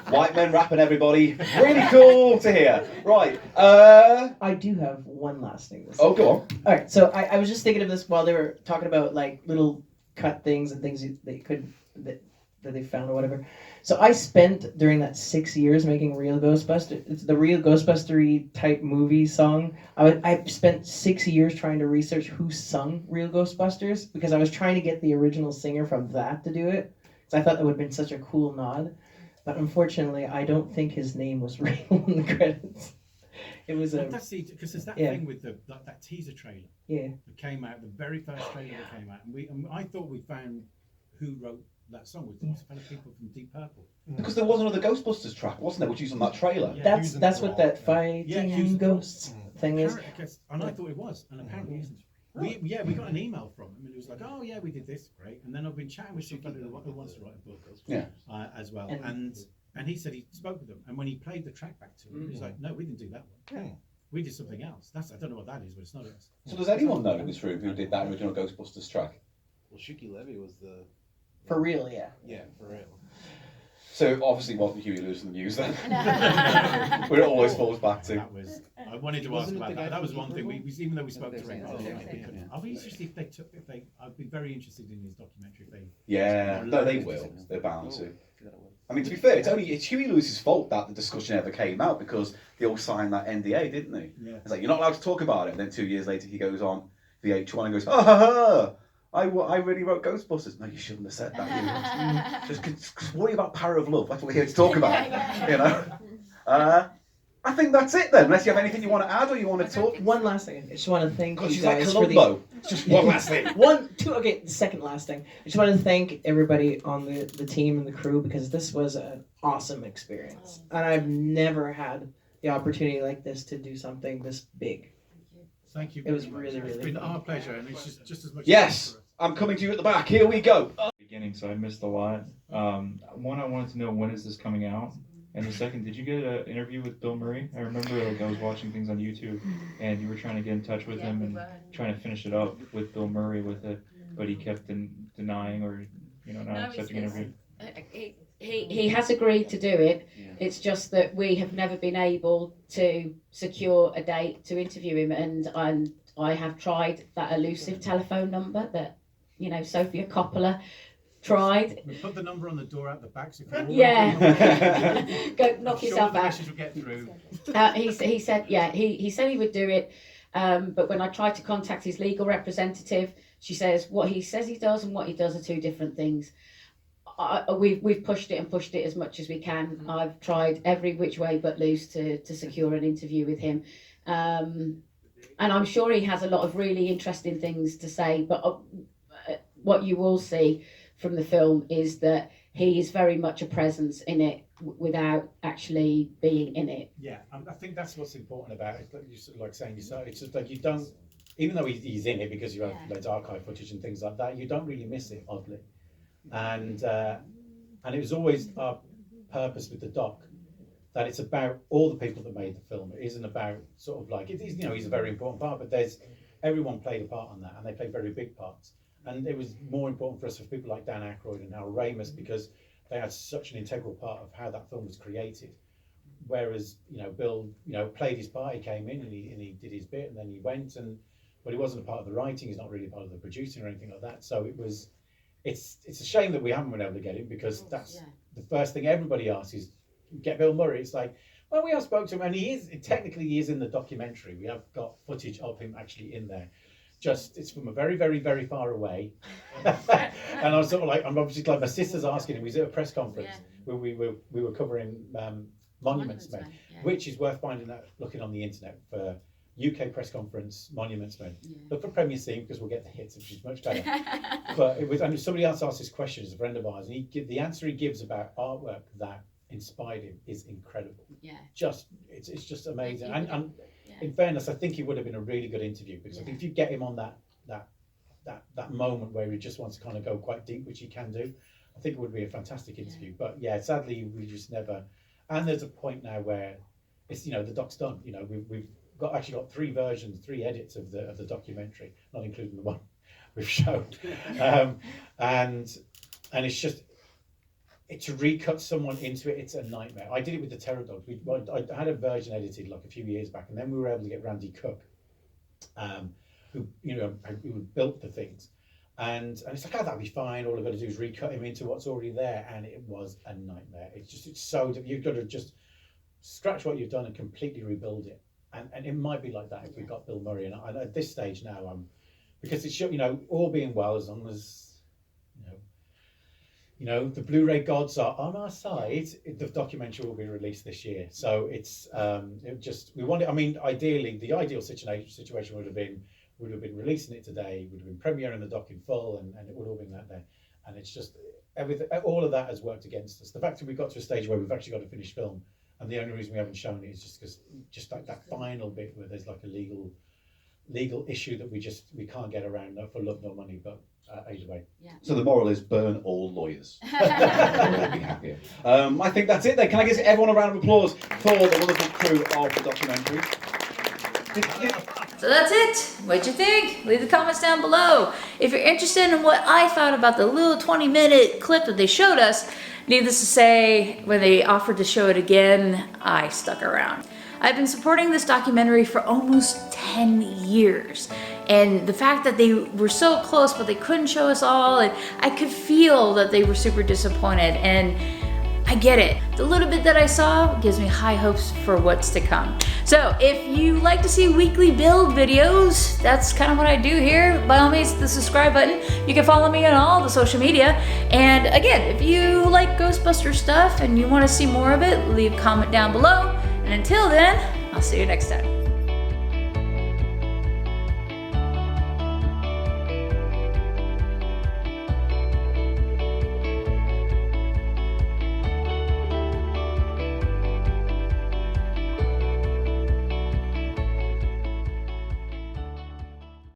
White men rapping, everybody. Really cool to hear. Right. I do have one last thing to say. Oh, go on. All right. So I was just thinking of this while they were talking about like little cut things and things that they found or whatever. So I spent during that 6 years making Real Ghostbusters. It's the Real Ghostbustery type movie song. I spent 6 years trying to research who sung Real Ghostbusters because I was trying to get the original singer from that to do it. So I thought that would have been such a cool nod. But unfortunately, I don't think his name was real in the credits. It was Well, that's because there's that yeah. thing with that teaser trailer Yeah. that came out, the very first trailer that came out, and I thought we found who wrote that song with these fellow people from Deep Purple. Because there was another Ghostbusters track, wasn't there, which was on that trailer? Yeah, That's what that fighting Hughes ghosts thing is. And I thought it was, and apparently isn't. We got an email from him, and it was like, oh yeah, we did this, great. And then I've been chatting with somebody who wants to write a book, as well, and he said he spoke with them, and when he played the track back to him, he was like, no, we didn't do that one. We did something else. I don't know what that is, but it's not us. So does anyone know in this room who did that original Ghostbusters track? Well, Shuki Levy was the. For real, yeah. Yeah, for real. So obviously it wasn't Huey Lewis in the news then. Where it always falls back to. I wanted to ask about that. That was one thing. Even though we spoke to Ray, I'll be interested if they. I'd be very interested in his documentary. If they. Yeah, no, they will. They're bound to. I mean, to be fair, it's Huey Lewis's fault that the discussion ever came out because they all signed that NDA, didn't they? Yeah. It's like you're not allowed to talk about it. And then 2 years later, he goes on VH1 and goes, "Ha ha ha! I really wrote Ghostbusters." No, you shouldn't have said that. Just worry about Power of Love. That's what we're here to talk about. You know. I think that's it then. Unless you have anything you want to add or you want to talk. One last thing. I just want to thank you she's guys like Columbo. Just one last thing. Okay, the second last thing. I just want to thank everybody on the team and the crew because this was an awesome experience. And I've never had the opportunity like this to do something this big. Thank you. It was really, really It's been fun. our pleasure, and it's just as much. Yes, I'm coming to you at the back. Here we go. Beginning, so I missed a lot. One, I wanted to know, when is this coming out? And the second, did you get an interview with Bill Murray? I remember I was watching things on YouTube, and you were trying to get in touch with him and trying to finish it up with Bill Murray with it, but he kept denying or not accepting an interview. He has agreed to do it. It's just that we have never been able to secure a date to interview him, and I have tried that elusive telephone number that Sophia Coppola tried. We put the number on the door out the back. So Go knock yourself the out. message will get through. He said he said he would do it, but when I tried to contact his legal representative, she says what he says he does and what he does are two different things. We've pushed it as much as we can. I've tried every which way but loose to secure an interview with him, and I'm sure he has a lot of really interesting things to say. But what you will see from the film is that he is very much a presence in it without actually being in it. Yeah, I think that's what's important about it. Like saying yourself, it's just like you don't, even though he's in it because you have loads of archive footage and things like that, you don't really miss it, oddly. And it was always our purpose with the doc that it's about all the people that made the film. It isn't about sort of like, it is, he's a very important part, but everyone played a part on that, and they played very big parts. And it was more important for us for people like Dan Aykroyd and Harold Ramis because they had such an integral part of how that film was created. Whereas, Bill, played his part, he came in and he did his bit and then he went, but he wasn't a part of the writing, he's not really part of the producing or anything like that. So it's a shame that we haven't been able to get him because that's the first thing everybody asks is, get Bill Murray. It's like, well, we have spoke to him and he is in the documentary. We have got footage of him actually in there. It's from a very, very, very far away. And I was sort of like, I'm obviously glad my sister's asking him. He was at a press conference where we were covering Monuments Men, which is worth looking on the internet for UK press conference Monuments Men. Look for Premier Scene because we'll get the hits, which is much better. But and somebody else asked this question as a friend of ours, and the answer he gives about artwork that inspired him is incredible. Yeah. It's just amazing. And in fairness, I think he would have been a really good interview because I think if you get him on that moment where he just wants to kind of go quite deep, which he can do, I think it would be a fantastic interview. But sadly we just never. And there's a point now where it's the doc's done. We've actually got 3 edits of the documentary, not including the one we've shown. And it's just. To recut someone into it's a nightmare. I did it with the Terror Dogs. I had a version edited like a few years back, and then we were able to get Randy Cook, who built the things, and it's like, that'll be fine. All I've got to do is recut him into what's already there, and it was a nightmare. It's so you've got to just scratch what you've done and completely rebuild it, and it might be like that if we've got Bill Murray. And at this stage now, because it's all being well, as long as you know, the Blu-ray gods are on our side. The documentary will be released this year, so it's we wanted. I mean, ideally, the ideal situation would have been releasing it today, would have been premiering the doc in full, and it would have been that day. And it's just everything. All of that has worked against us. The fact that we've got to a stage where we've actually got a finished film, and the only reason we haven't shown it is just because like that final bit where there's like a legal issue that we can't get around for love nor money, but either way. Yeah. So the moral is burn all lawyers. We'll all be happier. I think that's it then. Can I give everyone a round of applause for the wonderful crew of the documentary? So that's it. What'd you think? Leave the comments down below. If you're interested in what I thought about the little 20-minute clip that they showed us, needless to say, when they offered to show it again, I stuck around. I've been supporting this documentary for almost 10 years. And the fact that they were so close, but they couldn't show us all, and I could feel that they were super disappointed, and I get it. The little bit that I saw gives me high hopes for what's to come. So if you like to see weekly build videos, that's kind of what I do here. By all means, hit the subscribe button. You can follow me on all the social media. And again, if you like Ghostbusters stuff and you want to see more of it, leave a comment down below. And until then, I'll see you next time.